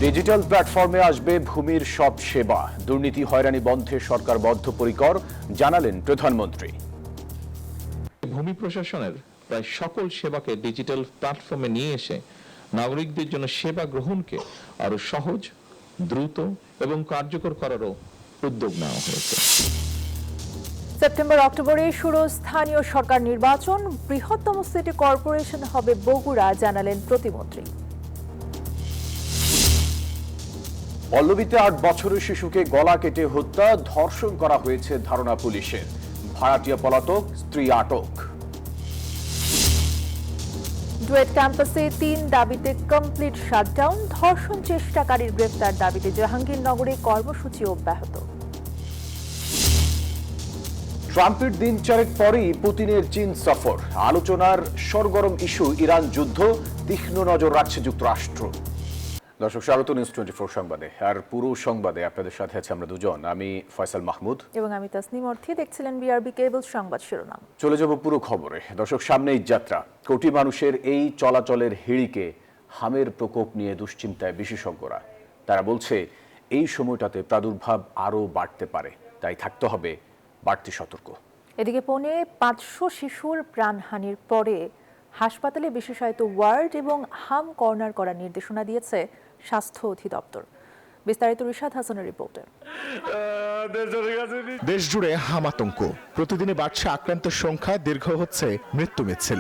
Digital প্ল্যাটফর্মে আসবে ভূমির সব সেবা, দুর্নীতি হয়রানি বন্ধে সরকার বদ্ধপরিকর, জানালেন প্রধানমন্ত্রী। ভূমি প্রশাসনের প্রায় সকল সেবাকে ডিজিটাল প্ল্যাটফর্মে নিয়ে এসে নাগরিকদের জন্য সেবা গ্রহণকে আরো সহজ, দ্রুত এবং কার্যকর করারও উদ্যোগ নেওয়া হয়েছে। সেপ্টেম্বর অক্টোবরে শুরু স্থানীয় সরকার নির্বাচন, বৃহত্তম সিটি কর্পোরেশন হবে বগুড়া, জানালেন প্রতিমন্ত্রী। পল্লবীতে 8 বছরের শিশুকে গলা কেটে হত্যা, ধর্ষণ করা হয়েছে ধারণা পুলিশের। ভাড়াটিয়া পলাতক, স্ত্রী আটক। ডুয়েট ক্যাম্পাসে 3 দাবিতে কমপ্লিট শাটডাউন, ধর্ষণ চেষ্টাকারীর গ্রেফতার দাবিতে জাহাঙ্গীরনগরে কর্মসূচি অব্যাহত। ট্রাম্পের দিন চারেক পরেই পুতিনের চীন সফর, আলোচনার সরগরম ইস্যু ইরান যুদ্ধ, তীক্ষ্ণ নজর রাখছে যুক্তরাষ্ট্র। দর্শক, স্বাগত নিউজ 24 সংবাদে। আর পুরো সংবাদে আপনাদের সাথে আছে আমরা দুজন, আমি ফয়সাল মাহমুদ এবং আমি তাসনিম অর্থী। দেখছিলেন বিআরবি কেবল সংবাদ শিরোনাম। চলে যাব পুরো খবরে। দর্শক, সামনে ঈদযাত্রা, কোটি মানুষের এই চলাচলের হিড়িকে হামের প্রকোপ নিয়ে দুশ্চিন্তায় বিশেষজ্ঞরা। তারা বলছে এই সময়টাতে প্রাদুর্ভাব আরও বাড়তে পারে, তাই থাকতে হবে বাড়তি সতর্ক। এদিকে পৌনে 500 শিশুর প্রাণহানির পরে হাসপাতালে বিশেষায়িত ওয়ার্ড এবং হাম কর্নার করার নির্দেশনা দিয়েছে স্বাস্থ্য অধিদপ্তর। বিস্তারিত রিশাদ হাসানের রিপোর্টে। দেশ জুড়ে হাম আতঙ্ক, প্রতিদিনে বাড়ছে আক্রান্তের সংখ্যা, দীর্ঘ হচ্ছে মৃত্যু মিছিল।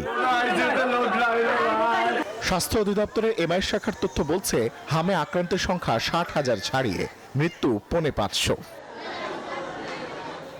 স্বাস্থ্য অধিদপ্তরের এমআই শাখার তথ্য বলছে হামে আক্রান্তের সংখ্যা 60,000 ছাড়িয়ে মৃত্যু পৌনে 500।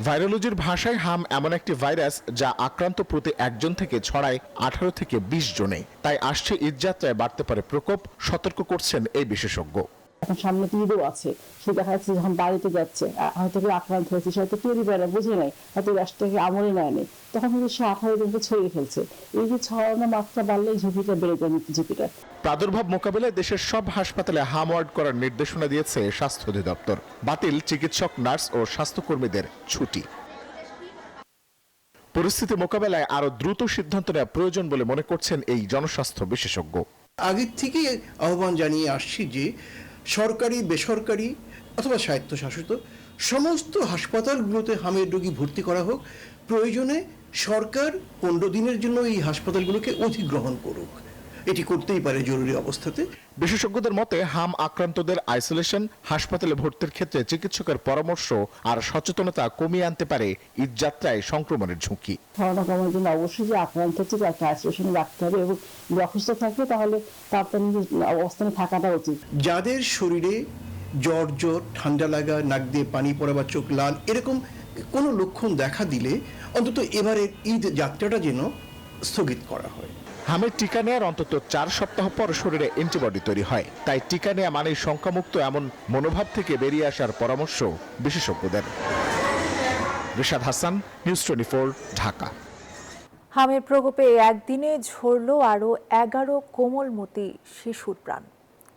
ভাইরোলজির ভাষায় হাম এমন একটি ভাইরাস যা আক্রান্ত প্রতি একজন থেকে ছড়ায় 18 থেকে 20 জনে। তাই আসছে ঈদযাত্রায় বাড়তে পারে প্রকোপ, সতর্ক করছেন এই বিশেষজ্ঞ। এখন সামনে ঈদও আছে, সে দেখা যাচ্ছে যখন বাড়িতে যাচ্ছে হয়তো কেউ আক্রান্ত হয়েছে, সে হয়তো পরিবারে বুঝে নেয়, হয়তো রাষ্ট্রকে আমলে নেয়নি, তখন কিন্তু সে 18 জনকে ছড়িয়ে ফেলছে। এই যে ছড়ানোর মাত্রা বাড়লে ঝুঁকিটা বেড়ে যায়, মৃত্যু ঝুঁকিটা। প্রাদুর্ভাব মোকাবিলায় দেশের সব হাসপাতালে হাম ওয়ার্ড করার নির্দেশনা দিয়েছে স্বাস্থ্য অধিদপ্তর। বাতিল চিকিৎসক, নার্স ও স্বাস্থ্যকর্মীদের ছুটি। পরিস্থিতি মোকাবেলায় আরো দ্রুত সিদ্ধান্ত নেওয়া প্রয়োজন বলে মনে করছেন এই জনস্বাস্থ্য বিশেষজ্ঞ। আগের থেকে আহ্বান জানিয়ে আসছি যে সরকারি, বেসরকারি অথবা স্বায়ত্তশাসিত সমস্ত হাসপাতালগুলোতে হামের রোগী ভর্তি করা হোক। প্রয়োজনে সরকার 15 দিনের জন্য এই হাসপাতালগুলোকে অধিগ্রহণ করুক, এটি করতেই পারে জরুরি অবস্থাতে। বিশেষজ্ঞদের মতে হাম আক্রান্তদের আইসোলেশন, হাসপাতালে ভর্তির ক্ষেত্রে চিকিৎসকের পরামর্শ আর সচেতনতা কমিয়ে আনতে পারে ঈদযাত্রায় সংক্রমণের ঝুঁকি। ছড়ানো কমার জন্য অবশ্যই যে আক্রান্ত থেকে একটা আইসোলেশনে রাখতে হবে এবং যদি অসুস্থ থাকে তাহলে তার অবস্থানে থাকাটা উচিত। যাদের শরীরে জ্বর, ঠান্ডা লাগা, নাক দিয়ে পানি পড়া বা চোখ লাল এরকম কোনো লক্ষণ দেখা দিলে অন্তত এবারের ঈদ যাত্রাটা যেন স্থগিত করা হয়। হামের টিকা নেওয়ার অন্তত 4 সপ্তাহ পর শরীরে অ্যান্টিবডি তৈরি হয়, তাই টিকা নেওয়া মানেই সংখ্যামুক্ত এমন মনোভাব থেকে বেরিয়ে আসার পরামর্শ বিশেষজ্ঞদের। রিশাদ হাসান, নিউজ 24, ঢাকা। হামের প্রকোপে একদিনে ঝরল আরও 11 কোমলমতি শিশুর প্রাণ।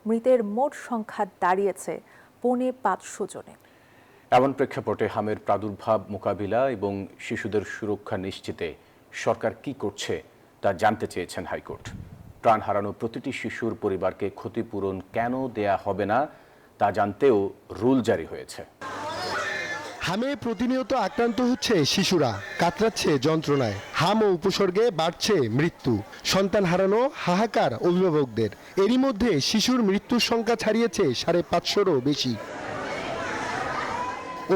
মৃতের মোট সংখ্যা দাঁড়িয়েছে পৌনে 500 জনে। এমন প্রেক্ষাপটে হামের প্রাদুর্ভাব মোকাবিলা এবং শিশুদের সুরক্ষা নিশ্চিতে সরকার কি করছে তা জানতে চেয়েছেন হাইকোর্ট। প্রাণ হারানো প্রতিটি শিশুর পরিবারকে ক্ষতিপূরণ কেন দেয়া হবে না তা জানতেও রুল জারি হয়েছে। হামে প্রতিনিয়ত আক্রান্ত হচ্ছে শিশুরা, কাতরাচ্ছে যন্ত্রণায়। হাম ও উপসর্গে বাড়ছে মৃত্যু, সন্তান হারানো হাহাকার অভিভাবকদের। এরই মধ্যে শিশুর মৃত্যুর সংখ্যা ছাড়িয়েছে 550-রও বেশি।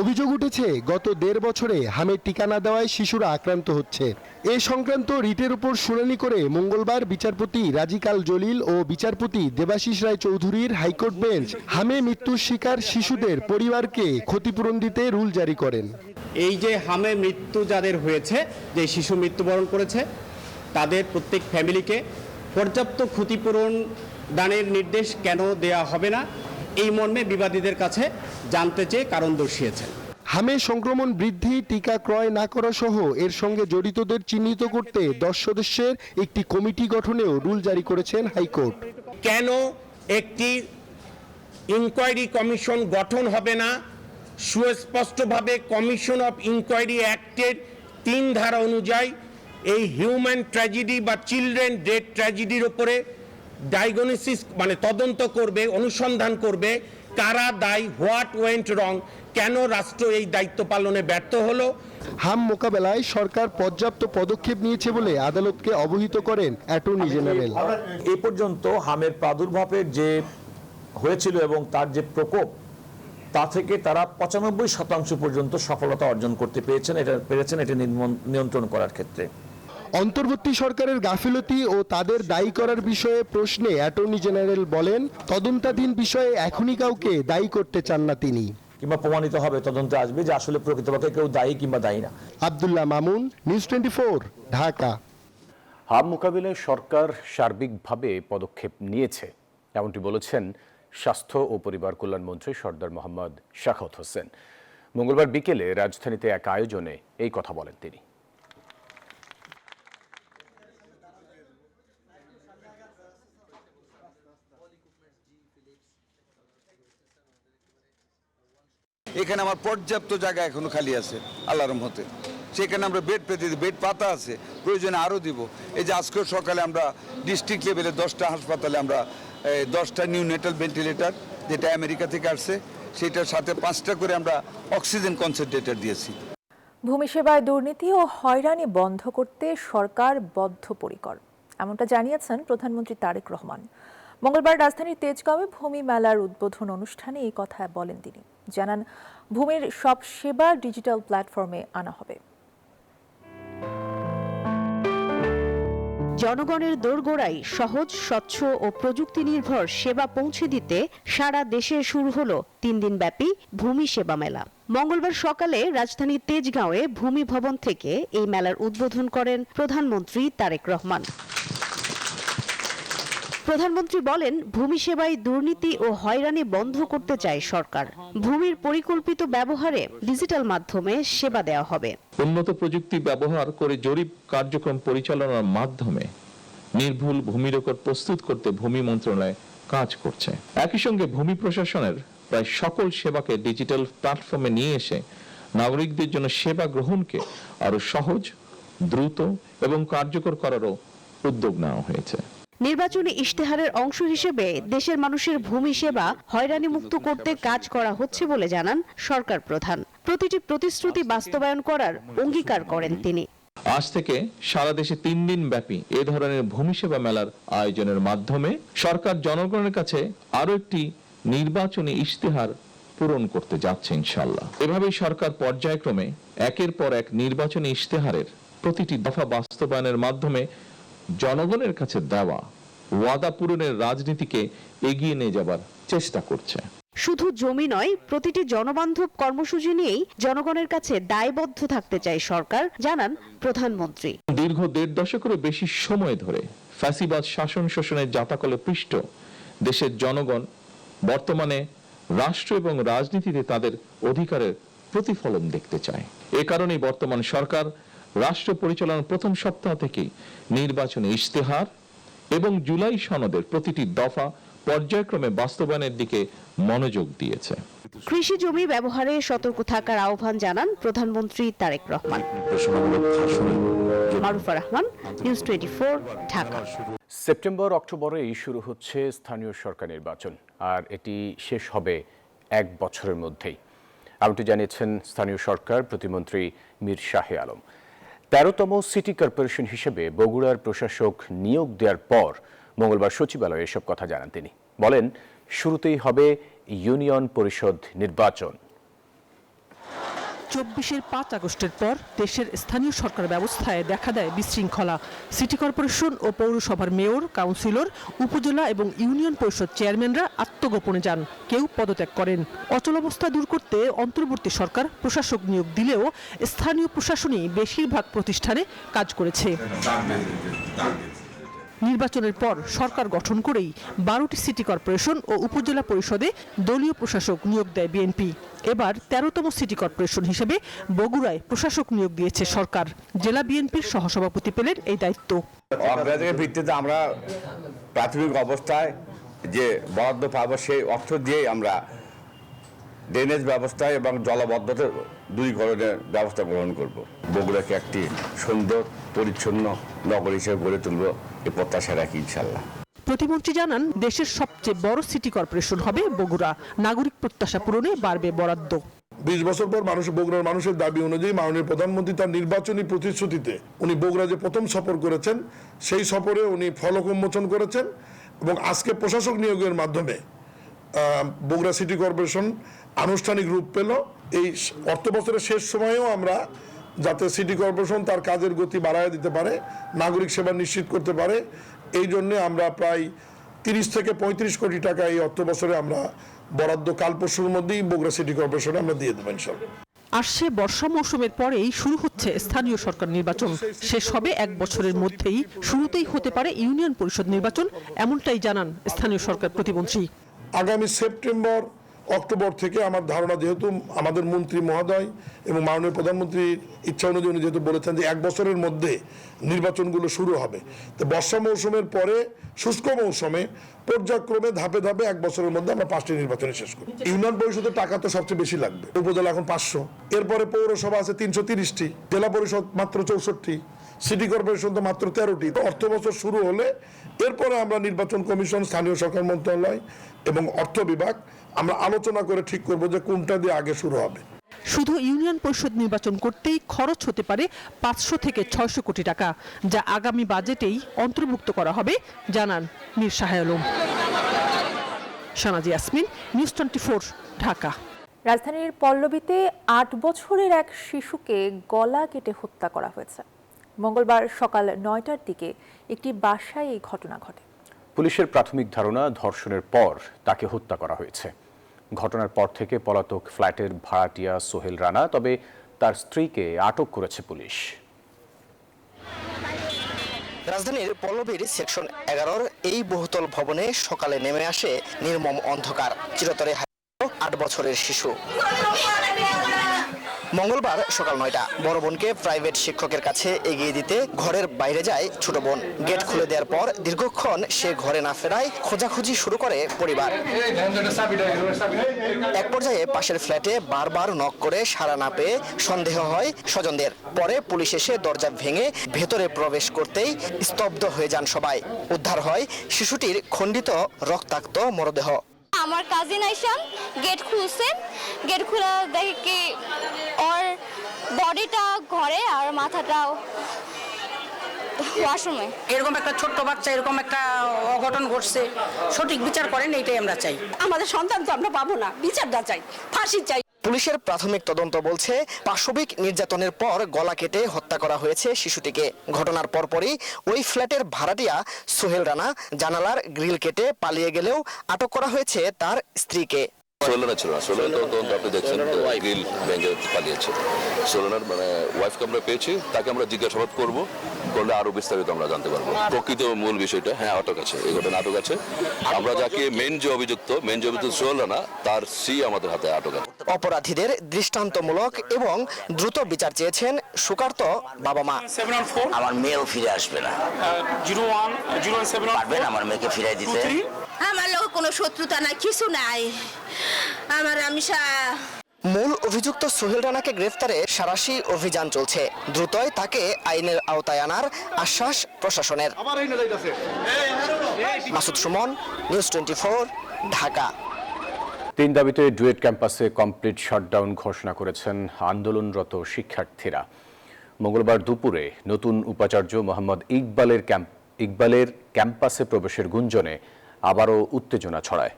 অভিযোগ উঠেছে গত 1.5 বছরে হামের টিকা না দেওয়ায় শিশুরা আক্রান্ত হচ্ছে। এ সংক্রান্ত রিটের উপর শুনানি করে মঙ্গলবার বিচারপতি রাজিকাল জলিল ও বিচারপতি দেবাশিস রায় চৌধুরীর হাইকোর্ট বেঞ্চ হামে মৃত্যুর শিকার শিশুদের পরিবারকে ক্ষতিপূরণ দিতে রুল জারি করেন। এই যে হামে মৃত্যু যাদের হয়েছে, যে শিশু মৃত্যুবরণ করেছে, তাদের প্রত্যেক ফ্যামিলিকে পর্যাপ্ত ক্ষতিপূরণ দানের নির্দেশ কেন দেয়া হবে না, এই মর্মে বিবাদীদের কাছে জানতে চেয়ে কারণ দর্শিয়েছেন। হামে সংক্রমণ বৃদ্ধি, টিকা ক্রয় না করা সহ এর সঙ্গে জড়িতদের চিহ্নিত করতে 10 সদস্যের একটি কমিটি গঠনেও রুল জারি করেছেন হাইকোর্ট। কেন একটি ইনকোয়ারি কমিশন গঠন হবে না? সুস্পষ্টভাবে কমিশন অফ ইনকোয়ারি অ্যাক্টের 3 ধারা অনুযায়ী এই হিউম্যান ট্র্যাজেডি বা চিলড্রেন ডেথ ট্র্যাজেডির উপরে ডায়াগনোসিস মানে তদন্ত করবে, অনুসন্ধান করবে কারা দায়ী, হোয়াট ওয়েন্ট রং, কেন রাষ্ট্র এই দায়িত্ব পালনে ব্যর্থ হলো। হাম মোকাবেলায় সরকার পর্যাপ্ত পদক্ষেপ নিয়েছে বলে আদালতকে অবহিত করেন অ্যাটর্নি জেনারেল। এ পর্যন্ত হামের প্রাদুর্ভাবের যে হয়েছিল এবং তার যে প্রকোপ, তা থেকে তারা 95% পর্যন্ত সফলতা অর্জন করতে পেরেছেন এটা নিয়ন্ত্রণ করার ক্ষেত্রে। অন্তর্বর্তী সরকারের গাফিলতি ও তাদের দায়ী করার বিষয়ে প্রশ্নে অ্যাটর্নি জেনারেল বলেন, তদন্তাধীন বিষয়ে এখনই কাউকে দায়ী করতে চান না তিনি। কিংবা প্রমাণিত হবে, তদন্তে আসবে যে আসলে প্রকৃতপক্ষে কেউ দায়ী কিংবা দায়ী না। আব্দুল্লাহ মামুন, নিউজ 24, ঢাকা। হাম মোকাবিলায় সরকার সার্বিকভাবে পদক্ষেপ নিয়েছে, এমনটি বলেছেন স্বাস্থ্য ও পরিবার কল্যাণ মন্ত্রী সরদার মোহাম্মদ শাখাওয়াত হোসেন। মঙ্গলবার বিকেলে রাজধানীতে এক আয়োজনে এই কথা বলেন তিনি। এখানে আমার পর্যাপ্ত জায়গা এখনো খালি আছে আল্লাহর রহমতে, সেখানে আমরা বেড পেতে দিই, বেড পাতা আছে, প্রয়োজনে আরও দিব। এই যে আজকে সকালে আমরা ডিস্ট্রিক্ট লেভেলে 10টা হাসপাতালে আমরা 10টা নিউনেটাল ভেন্টিলেটর, যেটা আমেরিকা থেকে আসছে, সেটার সাথে 5টা করে আমরা অক্সিজেন কনসেন্ট্রেটর দিয়েছি। ভূমি সেবায় দুর্নীতি ও হয়রানি বন্ধ করতে সরকার বদ্ধপরিকর, এমনটা জানিয়েছেন প্রধানমন্ত্রী তারেক রহমান। মঙ্গলবার রাজধানীর তেজগাঁওয়ে ভূমি মেলার উদ্বোধন অনুষ্ঠানে এই কথা বলেন তিনি। জানান, ভূমির সব সেবা ডিজিটাল প্ল্যাটফর্মে আনা হবে। জনগণের দোরগোড়ায় সহজ, স্বচ্ছ ও প্রযুক্তি নির্ভর সেবা পৌঁছে দিতে সারা দেশে শুরু হলো 3 দিনব্যাপী ভূমি সেবা মেলা। মঙ্গলবার সকালে রাজধানীর তেজগাঁওয়ে ভূমি ভবন থেকে এই মেলার উদ্বোধন করেন প্রধানমন্ত্রী তারেক রহমান। প্রধানমন্ত্রী বলেন, ভূমি সেবায় দুর্নীতি ও হয়রানি বন্ধ করতে চায় সরকার। ভূমির পরিকল্পিত ব্যবহারে ডিজিটাল মাধ্যমে সেবা দেওয়া হবে। উন্নত প্রযুক্তি ব্যবহার করে জরিপ কার্যক্রম পরিচালনার মাধ্যমে নির্ভুল ভূমি রেকর্ড প্রস্তুত করতে ভূমি মন্ত্রণালয় কাজ করছে। একই সঙ্গে ভূমি প্রশাসনের প্রায় সকল সেবাকে ডিজিটাল প্ল্যাটফর্মে নিয়ে এসে নাগরিকদের জন্য সেবা গ্রহণকে আরো সহজ, দ্রুত এবং কার্যকর করারও উদ্যোগ নেওয়া হয়েছে। নির্বাচনী ইশতেহারের অংশ হিসেবে দেশের মানুষের ভূমি সেবা হয়রানি মুক্ত করতে কাজ করা হচ্ছে বলে জানান সরকার প্রধান। প্রতিটি প্রতিশ্রুতি বাস্তবায়ন করার অঙ্গীকার করেন তিনি। আজ থেকে সারা দেশে 3 দিন ব্যাপী এ ধরনের ভূমি সেবা মেলার আয়োজনের মাধ্যমে সরকার জনগণের কাছে আরো একটি নির্বাচনী ইশতেহার পূরণ করতে যাচ্ছে ইনশাআল্লাহ। এভাবেই সরকার পর্যায়ক্রমে একের পর এক নির্বাচনী ইশতেহারের প্রতিটি দফা বাস্তবায়নের মাধ্যমে জনগণের কাছে দেওয়া ওয়াদা পূরণের রাজনীতিকে এগিয়ে নিয়ে যাবার চেষ্টা করছে। শুধু জমি নয়, প্রতিটি জনবান্ধব কর্মসূচি নিয়েই জনগণের কাছে দায়বদ্ধ থাকতে চায় সরকার, জানান প্রধানমন্ত্রী। দীর্ঘ 1.5 দশকেরও বেশি সময় ধরে ফ্যাসিবাদ শাসন শোষণের জাতাকলে পৃষ্ঠ দেশের জনগণ বর্তমানে রাষ্ট্র এবং রাজনীতিতে তাদের অধিকারের প্রতিফলন দেখতে চায়। এ কারণেই বর্তমান সরকার রাষ্ট্র পরিচালনার প্রথম সপ্তাহ থেকেই নির্বাচনী ইশতেহার এবং জুলাই সনদের প্রতিটি দফা পর্যায়ক্রমে বাস্তবায়নের দিকে মনোযোগ দিয়েছে। কৃষি জমি ব্যবহারে সতর্ক থাকার আহ্বান জানান প্রধানমন্ত্রী তারেক রহমান। মারুফা রহমান, নিউজ 24, ঢাকা। সেপ্টেম্বর অক্টোবরেই শুরু হচ্ছে স্থানীয় সরকার নির্বাচন, আর এটি শেষ হবে 1 বছরের মধ্যেই, এমনটি জানিয়েছেন স্থানীয় সরকার প্রতিমন্ত্রী মীর শাহে আলম। 13তম সিটি কর্পোরেশন হিসেবে বগুড়ার প্রশাসক নিয়োগ দেওয়ার পর মঙ্গলবার সচিবালয়ে এসব কথা জানান তিনি। বলেন, শুরুতেই হবে ইউনিয়ন পরিষদ নির্বাচন। 24-এর 5 আগস্টের পর দেশের স্থানীয় সরকার ব্যবস্থায় দেখা দেয় বিশৃঙ্খলা। সিটি কর্পোরেশন ও পৌরসভার মেয়র, কাউন্সিলর, উপজেলা এবং ইউনিয়ন পরিষদ চেয়ারম্যানরা আত্মগোপনে যান, কেউ পদত্যাগ করেন। অচলাবস্থা দূর করতে অন্তর্বর্তী সরকার প্রশাসক নিয়োগ দিলেও স্থানীয় প্রশাসনই বেশিরভাগ প্রতিষ্ঠানে কাজ করেছে। নির্বাচনের পর সরকার গঠন করেই 12টি সিটি কর্পোরেশন ও উপজেলা পরিষদে দলীয় প্রশাসক নিয়োগ দেয় বিএনপি। এবার 13তম সিটি কর্পোরেশন হিসেবে বগুড়ায় প্রশাসক নিয়োগ দিয়েছে সরকার। জেলা বিএনপির সহসভাপতি পেলেন এই দায়িত্ব। অগ্রাধিকারের ভিত্তিতে আমরা প্রাথমিক অবস্থায় যে বরাদ্দ পাবো সেই অর্থ দিয়েই আমরা ড্রেনেজ ব্যবস্থা এবং জলবদ্ধতা দূরীকরণের ব্যবস্থা গ্রহণ করব। বগুড়াকে একটি সুন্দর পরিচ্ছন্ন নগর হিসেবে গড়ে তুলব, এ প্রত্যাশা রাখি ইনশাল্লাহ। প্রতিমন্ত্রী জানান, দেশের সবচেয়ে বড় সিটি কর্পোরেশন হবে বগুড়া। নাগরিক প্রত্যাশা পূরণে বাড়বে বরাদ্দ। 20 বছর পর বগুড়ার মানুষের দাবি অনুযায়ী মাননীয় প্রধানমন্ত্রী তার নির্বাচনী প্রতিশ্রুতিতে উনি বগুড়া যে প্রথম সফর করেছেন, সেই সফরে উনি ফলক উন্মোচন করেছেন এবং আজকে প্রশাসক নিয়োগের মাধ্যমে বগুড়া সিটি কর্পোরেশন আনুষ্ঠানিক রূপ পেল। এই অর্থ বছরের শেষ সময়েও আমরা যাতে সিটি কর্পোরেশন তার কাজের গতি বাড়ায় দিতে পারে, নাগরিক সেবা নিশ্চিত করতে পারে, এই জন্য আমরা প্রায় 30 থেকে 35 কোটি টাকা এই অর্থ বছরে আমরা বরাদ্দ কাল পরশুর মধ্যেই বগুড়া সিটি কর্পোরেশনে আমরা দিয়ে দেবো ইনশাআল্লাহ। আসছে বর্ষা মৌসুমের পরেই শুরু হচ্ছে স্থানীয় সরকার নির্বাচন। শেষ হবে 1 বছরের মধ্যেই, শুরুতেই হতে পারে ইউনিয়ন পরিষদ নির্বাচন, এমনটাই জানান স্থানীয় সরকার প্রতিমন্ত্রী। আগামী সেপ্টেম্বর অক্টোবর থেকে আমার ধারণা, যেহেতু আমাদের মন্ত্রী মহোদয় এবং মাননীয় প্রধানমন্ত্রীর ইচ্ছা অনুযায়ী উনি যেহেতু বলেছেন যে 1 বছরের মধ্যে নির্বাচনগুলো শুরু হবে, তো বর্ষা মৌসুমের পরে শুষ্ক মৌসুমে পর্যায়ক্রমে ধাপে ধাপে 1 বছরের মধ্যে আমরা 5টি নির্বাচন শেষ করি। ইউনিয়ন পরিষদের টাকা তো সবচেয়ে বেশি লাগবে, উপজেলা এখন 500, এরপরে পৌরসভা আছে 330টি, জেলা পরিষদ মাত্র 64টি, সিটি কর্পোরেশন তো মাত্র 13টি। অর্থ বছর শুরু হলে এরপরে আমরা নির্বাচন কমিশন, স্থানীয় সরকার মন্ত্রণালয় এবং অর্থ বিভাগ আমরা আলোচনা করে ঠিক করব যে কোনটা দিয়ে আগে শুরু হবে। শুধু ইউনিয়ন পরিষদ নির্বাচন করতেই খরচ হতে পারে 500 থেকে 600 কোটি টাকা, যা আগামী বাজেটেই অন্তর্ভুক্ত করা হবে, জানান মীর শাহ আলম। শানাজি ইয়াসমিন, নিউজ 24, ঢাকা। রাজধানীর পল্লবীতে 8 বছরের এক শিশুকে গলা কেটে হত্যা করা হয়েছে। মঙ্গলবার সকাল 9টার দিকে একটি বাসায় এই ঘটনা ঘটে। পুলিশের প্রাথমিক ধারণা, ধর্ষণের পর তাকে হত্যা করা হয়েছে। ঘটনার পর থেকে পলাতক ফ্ল্যাটের ভাড়াটিয়া সোহেল রানা, তবে তার স্ত্রীকে আটক করেছে পুলিশ। রাজধানীর পল্লবীর সেকশন 11-র এই বহুতল ভবনে সকালে নেমে আসে নির্মম অন্ধকার। চিরতরে 8 বছরের শিশু। মঙ্গলবার সকাল 9টা বড় বোনকে প্রাইভেট শিক্ষকের কাছে এগিয়ে দিতে ঘরের বাইরে যায় ছোট বোন। গেট খুলে দেওয়ার পর দীর্ঘক্ষণ সে ঘরে না ফেরায় খোঁজাখুঁজি শুরু করে পরিবার। এক পর্যায়ে পাশের ফ্ল্যাটে বারবার নক করে সাড়া না পেয়ে সন্দেহ হয় স্বজনদের। পরে পুলিশ এসে দরজা ভেঙে ভেতরে প্রবেশ করতেই স্তব্ধ হয়ে যান সবাই। উদ্ধার হয় শিশুটির খণ্ডিত রক্তাক্ত মরদেহ। আমার কাজিন আইসান গেট খুলছেন, গেট খুলে দেখে কি ওর বডিটা ঘরে আর মাথাটা ওয়াশরুমে। এরকম একটা ছোট্ট বাচ্চা এরকম একটা অঘটন ঘটছে, সঠিক বিচার করেন, এইটাই আমরা চাই। আমাদের সন্তান তো আমরা পাবো না, বিচারটা চাই, ফাঁসি চাই। পুলিশের প্রাথমিক তদন্ত বলছে, পাশবিক নির্যাতনের পর গলা কেটে হত্যা করা হয়েছে শিশুটিকে। ঘটনার পরপরই ওই ফ্ল্যাটের ভাড়াটিয়া সোহেল রানা জানালার গ্রিল কেটে পালিয়ে গেলেও আটক করা হয়েছে তার স্ত্রীকে। সোহেলনা ছিল না, সোহেলনা তো আপনি দেখছেন গ্রিল ভেঙে পালিয়েছে। সোহেলনার ওয়াইফকে আমরা পেয়েছি, তাকে আমরা জিজ্ঞাসাবাদ করবো, করলে আরো বিস্তারিত আমরা জানতে পারবো প্রকৃত মূল বিষয়টা। হ্যাঁ, আটক আছে, এই ঘটনা আটক আছে। আমরা যাকে মেন যে অভিযুক্ত সোহেলনা, তার সি আমাদের হাতে আটক আছে। অপরাধীদের দৃষ্টান্তমূলক এবং দ্রুত বিচার চেয়েছেন শোকার্ত বাবা মা। আমার মেয়েও ফিরে আসবে না, পারবেন আমার মেয়েকে ফিরে দিতে? আমার লোক কোনো শত্রুতা নাই, কিছু নাই আমার। মূল অভিযুক্ত সোহেল রানাকে গ্রেফতারে সাঁড়াশি অভিযান চলছে। দ্রুতই তাকে আইনের আওতায় আনার আশ্বাস প্রশাসনের। মাসুদ সুমন, নিউজ 24, ঢাকা। 3 দাবিতে ডুয়েট ক্যাম্পাসে কমপ্লিট শাটডাউন ঘোষণা করেছেন আন্দোলনরত শিক্ষার্থীরা। মঙ্গলবার দুপুরে নতুন উপাচার্য মোহাম্মদ ইকবালের ক্যাম্পাসে প্রবেশের গুঞ্জনে আবারও উত্তেজনা ছড়ায়।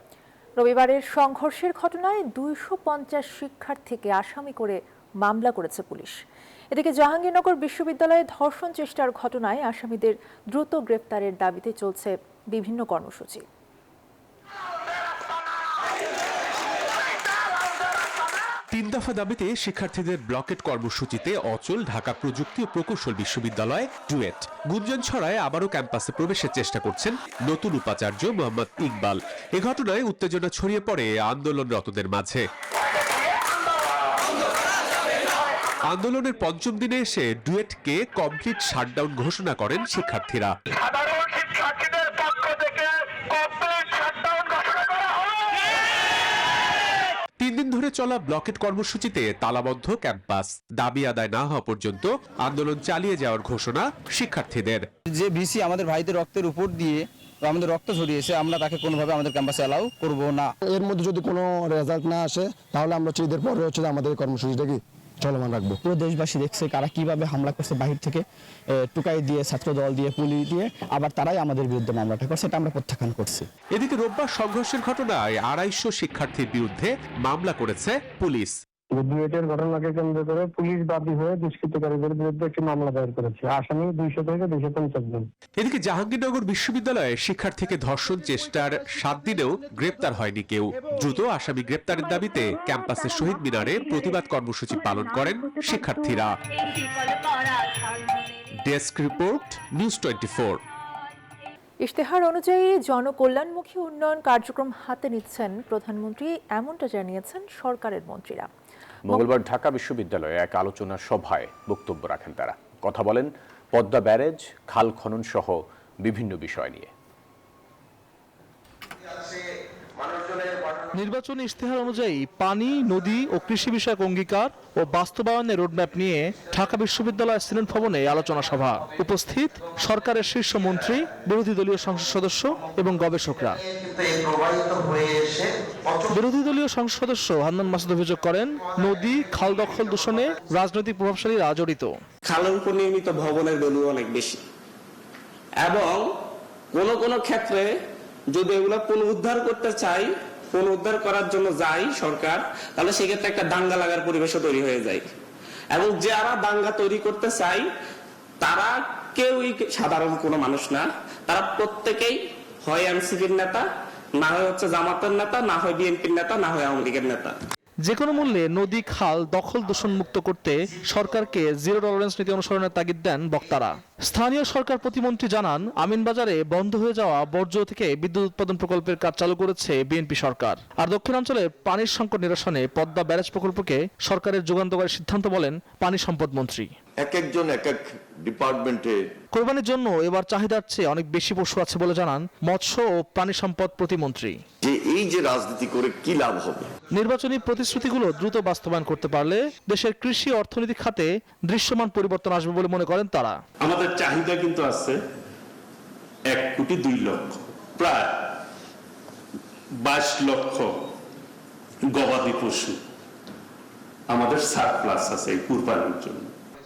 রবিবারের সংঘর্ষের ঘটনায় 250 শিক্ষার্থীকে আসামি করে মামলা করেছে পুলিশ। এদিকে জাহাঙ্গীরনগর বিশ্ববিদ্যালয়ে ধর্ষণ চেষ্টার ঘটনায় আসামিদের দ্রুত গ্রেপ্তারের দাবিতে চলছে বিভিন্ন কর্মসূচি। 3 দফা দাবিতে শিক্ষার্থীদের ব্লকেট কর্মসূচিতে অচল ঢাকা প্রযুক্তি ও প্রকৌশল বিশ্ববিদ্যালয় ডুয়েট। গুঞ্জন ছড়ায় আবারও ক্যাম্পাসে প্রবেশের চেষ্টা করছেন নতুন উপাচার্য মোহাম্মদ ইকবাল। এ ঘটনায় উত্তেজনা ছড়িয়ে পড়ে আন্দোলনরতদের মাঝে। আন্দোলনের 5ম দিনে এসে ডুয়েটকে কমপ্লিট শাটডাউন ঘোষণা করেন শিক্ষার্থীরা। 3 দিন ধরে চলা ব্লকেট কর্মসূচিতে তালাবদ্ধ ক্যাম্পাস। দাবি আদায় না হওয়া পর্যন্ত আন্দোলন চালিয়ে যাওয়ার ঘোষণা শিক্ষার্থীদের। যে ভিসি আমাদের ভাইদের রক্তের উপর দিয়ে আমাদের রক্ত ঝরিয়েছে, আমরা তাকে কোনোভাবে আমাদের ক্যাম্পাসে অ্যালাউ করব না। এর মধ্যে যদি কোনো রেজাল্ট না আসে তাহলে আমরা ঈদের পরে আমাদের কর্মসূচিটা কি চলমান রাখবো। পুরো দেশবাসী দেখছে কারা কিভাবে হামলা করছে, বাহির থেকে টুকাই দিয়ে, ছাত্র দল দিয়ে, পুলিশ দিয়ে, আবার তারাই আমাদের বিরুদ্ধে মামলাটা করছে, এটা আমরা প্রত্যাখ্যান করছি। এদিকে রোববার সংঘর্ষের ঘটনায় 250 শিক্ষার্থীর বিরুদ্ধে মামলা করেছে পুলিশ। বুয়েটের ঘটনাকে কেন্দ্র করে পুলিশ বাদী হয়ে দুষ্কৃতকারীদের বিরুদ্ধে একটি মামলা দায়ের করেছে। আসামি 200 থেকে 250 জন। এদিকে জাহাঙ্গীরনগর বিশ্ববিদ্যালয়ে শিক্ষার্থীকে ধর্ষণ চেষ্টার 7 দিনেও গ্রেপ্তার হয়নি কেউ। দ্রুত আসামি গ্রেপ্তারের দাবিতে ক্যাম্পাসের শহীদ মিনারে প্রতিবাদ কর্মসূচি পালন করেন শিক্ষার্থীরা। Desk report, news 24। ইশতেহার অনুযায়ী জনকল্যাণমুখী উন্নয়ন কার্যক্রম হাতে নিচ্ছেন প্রধানমন্ত্রী, এমনটা জানিয়েছেন সরকারের মন্ত্রীরা। মঙ্গলবার ঢাকা বিশ্ববিদ্যালয়ে এক আলোচনা সভায় বক্তব্য রাখেন তারা। কথা বলেন পদ্মা ব্যারেজ, খাল খনন সহ বিভিন্ন বিষয় নিয়ে। নির্বাচনী ইশতেহার অনুযায়ী পানি, নদী ও কৃষি বিষয়ক অঙ্গীকার ও বাস্তবায়নের রোডম্যাপ নিয়ে ঢাকা বিশ্ববিদ্যালয় সিনেট ভবনে আলোচনা সভা। উপস্থিত সরকারের শীর্ষ মন্ত্রী, বিরোধী দলীয় সংসদ সদস্য এবং গবেষকরা। বিরোধী দলীয় সংসদ সদস্য হান্নান মাসুদ অভিযোগ করেন, নদী খাল দখল দূষণে রাজনৈতিক প্রভাবশালীরা জড়িত। খালের উপর নির্মিত ভবনের ভ্যালু অনেক বেশি, এবং কোন ক্ষেত্রে যদি এগুলো পুনরুদ্ধার করতে চাই, পুনরুদ্ধার করার জন্য যাই সরকার, তাহলে সেক্ষেত্রে একটা দাঙ্গা লাগার পরিবেশও তৈরি হয়ে যায়। এবং যারা দাঙ্গা তৈরি করতে চাই তারা কেউই সাধারণ কোনো মানুষ না, তারা প্রত্যেকেই হয় এনসিপির নেতা, না হয় হচ্ছে জামাতের নেতা, না হয় বিএনপির নেতা, না হয় আওয়ামী লীগের নেতা। যে কোনো মূল্যে নদী খাল দখল দূষণ মুক্ত করতে সরকারকে জিরো টলারেন্স নীতি অনুসরণের তাগিদ দেন বক্তারা। স্থানীয় সরকার প্রতিমন্ত্রী জানান, আমিনবাজারে বন্ধ হয়ে যাওয়া বর্জ্য থেকে বিদ্যুৎ উৎপাদন প্রকল্পের কাজ চালু করেছে বিএনপি সরকার। আর দক্ষিণাঞ্চলে পানির সংকট নিরসনে পদ্মা ব্যারেজ প্রকল্পকে সরকারের যুগান্তকারী সিদ্ধান্ত বলেন পানি সম্পদ মন্ত্রী। এক একজন এক এক ডিপার্টমেন্টে কোরবানির জন্য এবার চাহিদার চেয়ে অনেক বেশি পশু আছে বলে জানান মৎস্য ও প্রাণী সম্পদ প্রতিমন্ত্রী। যে এই যে রাজনীতি করে কি লাভ হবে? নির্বাচনী প্রতিশ্রুতিগুলো দ্রুত বাস্তবায়ন করতে পারলে দেশের কৃষি অর্থনীতি খাতে দৃশ্যমান পরিবর্তন আসবে বলে মনে করেন তারা। আমাদের চাহিদা কিন্তু আছে 1,02,00,000, প্রায় 22 লক্ষ গবাদি পশু আমাদের সারপ্লাস আছে এই কুরবানির জন্য।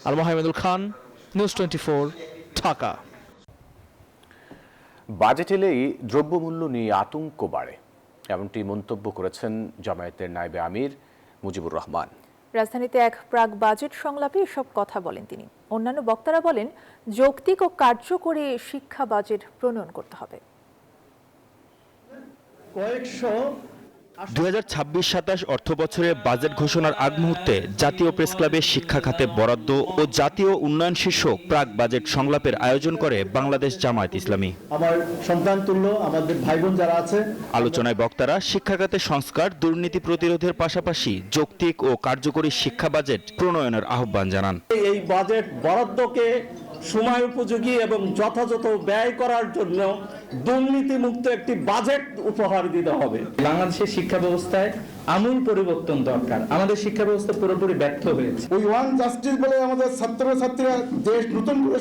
আল মাহমুদুল খান, নিউজ 24, ঢাকা। বাজেট এলেই দ্রব্যমূল্য নিয়ে আতঙ্ক বাড়ে, এমনটি মন্তব্য করেছেন জামায়াতের নায়েবে আমির মুজিবুর রহমান। রাজধানীতে এক প্রাক বাজেট সংলাপে এসব কথা বলেন তিনি। অন্যান্য বক্তারা বলেন, যৌক্তিক ও কার্যকরী শিক্ষা বাজেট প্রণয়ন করতে হবে। 2026-27 অর্থ বছরে বাজেট ঘোষণার আগ মুহূর্তে জাতীয় প্রেস ক্লাবে শিক্ষা খাতে বরাদ্দ ও জাতীয় উন্নয়ন শীর্ষক প্রাক বাজেট সংলাপের আয়োজন করে বাংলাদেশ জামায়াত ইসলামী। আমার সন্তান তুল্য আমাদের ভাই বোন যারা আছে, আলোচনায় বক্তারা শিক্ষা খাতে সংস্কার, দুর্নীতি প্রতিরোধের পাশাপাশি যৌক্তিক ও কার্যকরী শিক্ষা বাজেট প্রণয়নের আহ্বান জানান। এই বাজেট বরাদ্দকে সময় উপযোগী এবং যথাযথ ব্যয় করার জন্য দুর্নীতিমুক্ত একটি বাজেট উপহার দিতে হবে। বাংলাদেশের শিক্ষা ব্যবস্থায় আমূল পরিবর্তন দরকার। আমাদের শিক্ষা ব্যবস্থা পুরোপুরি ব্যর্থ হয়েছে। ওই ওয়ান জাস্টিস বলে আমাদের ছাত্রছাত্রীরা দেশ নতুন করে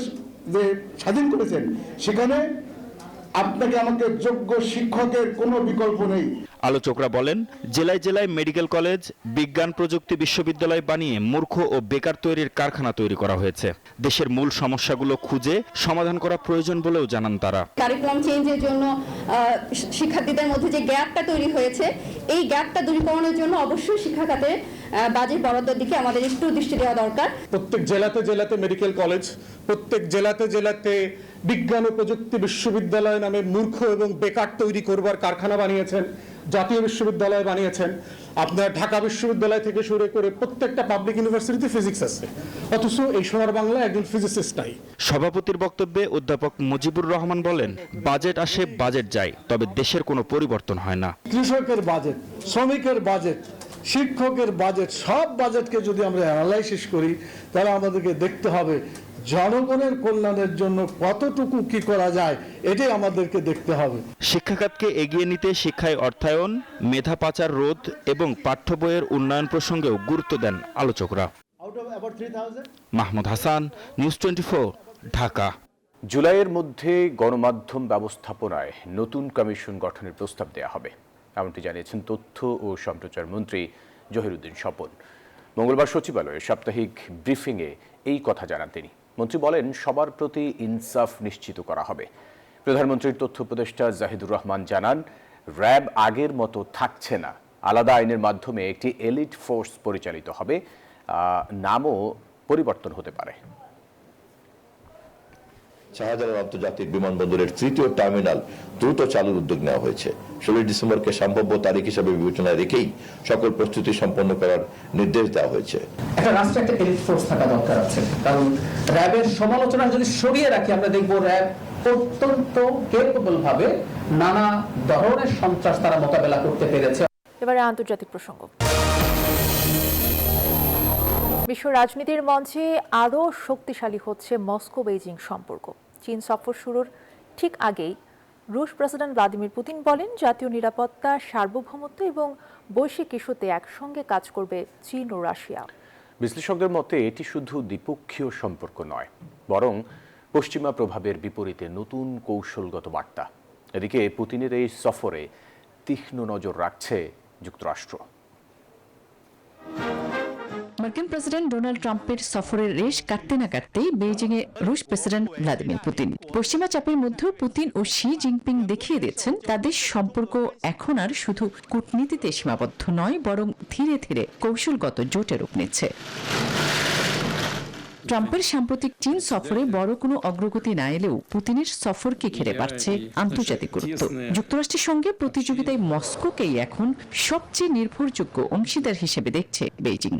যে স্বাধীন করেছেন, সেখানে আপনাকে আমাকে যোগ্য শিক্ষকের কোনো বিকল্প নেই। আলোচকরা বলেন, জেলায় জেলায় মেডিকেল কলেজ, বিজ্ঞান প্রযুক্তি বিশ্ববিদ্যালয় বানিয়ে মূর্খ ও বেকার তৈরির কারখানা তৈরি করা হয়েছে। দেশের মূল সমস্যাগুলো খুঁজে সমাধান করা প্রয়োজন বলেও জানান তারা। কারিকুলাম চেঞ্জের জন্য শিক্ষার্থীদের মধ্যে যে গ্যাপটা তৈরি হয়েছে, এই গ্যাপটা দূরীকরণের জন্য অবশ্যই শিক্ষা খাতে বাজেট বরাদ্দের দিকে আমাদের একটু দৃষ্টি দেওয়া দরকার। প্রত্যেক জেলাতে জেলাতে মেডিকেল কলেজ, প্রত্যেক জেলাতে জেলাতে বিজ্ঞান ও প্রযুক্তি বিশ্ববিদ্যালয় নামে মূর্খ এবং বেকার তৈরি করবার কারখানা বানিয়েছেন, জাতীয় বিশ্ববিদ্যালয় বানিয়েছেন। আপনার ঢাকা বিশ্ববিদ্যালয় থেকে শুরু করে প্রত্যেকটা পাবলিক ইউনিভার্সিটিতে ফিজিক্স আছে, অথচ এই সোনার বাংলা একজন ফিজিসিস্ট নাই। সভাপতির বক্তব্যে অধ্যাপক মুজিবুর রহমান বলেন, বাজেট আসে বাজেট যায়, তবে দেশের কোনো পরিবর্তন হয় না। কৃষকের বাজেট, শ্রমিকের বাজেট, শিক্ষকের বাজেট, সব বাজেটকে যদি আমরা অ্যানালাইসিস করি, তাহলে আমাদেরকে দেখতে হবে জনগণের কল্যাণের জন্য কতটুকু কি করা যায়, এটাই আমাদেরকে দেখতে হবে। শিক্ষা খাতকে এগিয়ে নিতে শিক্ষায় অর্থায়ন, মেধা পাচার রোধ এবং পাঠ্য বইয়ের উন্নয়ন প্রসঙ্গেও গুরুত্ব দেন আলোচকরা। মাহমুদ হাসান, নিউজ 24, ঢাকা। জুলাইয়ের মধ্যে গণমাধ্যম ব্যবস্থাপনায় নতুন কমিশন গঠনের প্রস্তাব দেওয়া হবে, এমনটি জানিয়েছেন তথ্য ও সম্প্রচার মন্ত্রী জহিরুদ্দিন স্বপন। মঙ্গলবার সচিবালয়ে সাপ্তাহিক ব্রিফিংয়ে এই কথা জানান তিনি। মন্ত্রী বলেন, সবার প্রতি ইনসাফ নিশ্চিত করা হবে। প্রধানমন্ত্রীর তথ্য উপদেষ্টা জাহিদুর রহমান জানান, র্যাব আগের মতো থাকছে না, আলাদা আইনের মাধ্যমে একটি এলিট ফোর্স পরিচালিত হবে, নামও পরিবর্তন হতে পারে। শাহজালাল আন্তর্জাতিক বিমানবন্দরের তৃতীয় টার্মিনাল দ্রুত চালুর উদ্যোগ নেওয়া হয়েছে। 16 ডিসেম্বরকে সম্ভাব্য তারিখ হিসেবে বিবেচনায় রেখেই সকল প্রস্তুতি সম্পন্ন করার নির্দেশ দেওয়া হয়েছে। একটা রাষ্ট্রে একটা এলিট ফোর্স থাকা দরকার আছে, কারণ র্যাবের সমালোচনা যদি সরিয়ে রাখি আমরা দেখব র্যাব অত্যন্ত কেপেবল ভাবে নানা ধরনের সন্ত্রাস তারা মোকাবেলা করতে পেরেছে। এবারে আন্তর্জাতিক প্রসঙ্গ। বিশ্ব রাজনীতির মঞ্চে আরও শক্তিশালী হচ্ছে মস্কো বেইজিং সম্পর্ক। চীন সফর শুরুর ঠিক আগেই রুশ প্রেসিডেন্ট ভ্লাদিমির পুতিন বলেন, জাতীয় নিরাপত্তা, সার্বভৌমত্ব এবং বৈশ্বিক ইস্যুতে একসঙ্গে কাজ করবে চীন ও রাশিয়া। বিশ্লেষকদের মতে এটি শুধু দ্বিপক্ষীয় সম্পর্ক নয়, বরং পশ্চিমা প্রভাবের বিপরীতে নতুন কৌশলগত বার্তা। এদিকে পুতিনের এই সফরে তীক্ষ্ণ নজর রাখছে যুক্তরাষ্ট্র। মার্কিন প্রেসিডেন্ট ডোনাল্ড ট্রাম্পের সফরের রেশ কাটতে না কাটতেই বেইজিংয়ে রুশ প্রেসিডেন্ট ভ্লাদিমির পুতিন। পশ্চিমা চাপের মধ্যেও পুতিন ও শি জিনপিং দেখিয়ে দিয়েছেন তাদের সম্পর্ক এখন আর শুধু কূটনীতিতে সীমাবদ্ধ নয়, বরং ধীরে ধীরে কৌশলগত জোটে রূপ নিচ্ছে। ট্রাম্পের সাম্প্রতিক চীন সফরে বড় কোনো অগ্রগতি না এলেও পুতিনের সফরকে ঘিরে বাড়ছে আন্তর্জাতিক গুরুত্ব। যুক্তরাষ্ট্রের সঙ্গে প্রতিযোগিতায় মস্কোকেই এখন সবচেয়ে নির্ভরযোগ্য অংশীদার হিসেবে দেখছে বেইজিং।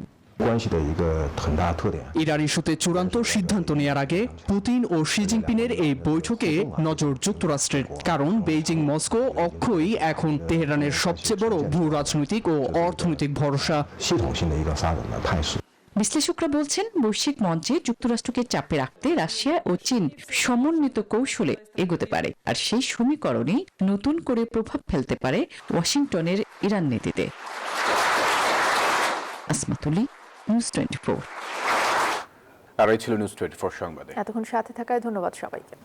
ইরান ইস্যুতে চূড়ান্ত সিদ্ধান্ত নেওয়ার আগে পুতিন ও শি জিনপিংয়ের এই বৈঠকে নজর যুক্তরাষ্ট্রের, কারণ বেইজিং মস্কো অক্ষই এখন তেহরানের সবচেয়ে বড় ভূ রাজনৈতিক ও অর্থনৈতিক ভরসা। বিশ্লেষকরা বলছেন, বৈশ্বিক মঞ্চে যুক্তরাষ্ট্রকে চাপে রাখতে রাশিয়া ও চীন সমন্বিত কৌশলে এগোতে পারে, আর সেই সমীকরণেই নতুন করে প্রভাব ফেলতে পারে ওয়াশিংটনের ইরান নীতিতে। আসমাতুলি, নিউজ 24। আর এই ছিল নিউজ 24 সংবাদে। এতক্ষণ সাথে থাকায় ধন্যবাদ সবাইকে।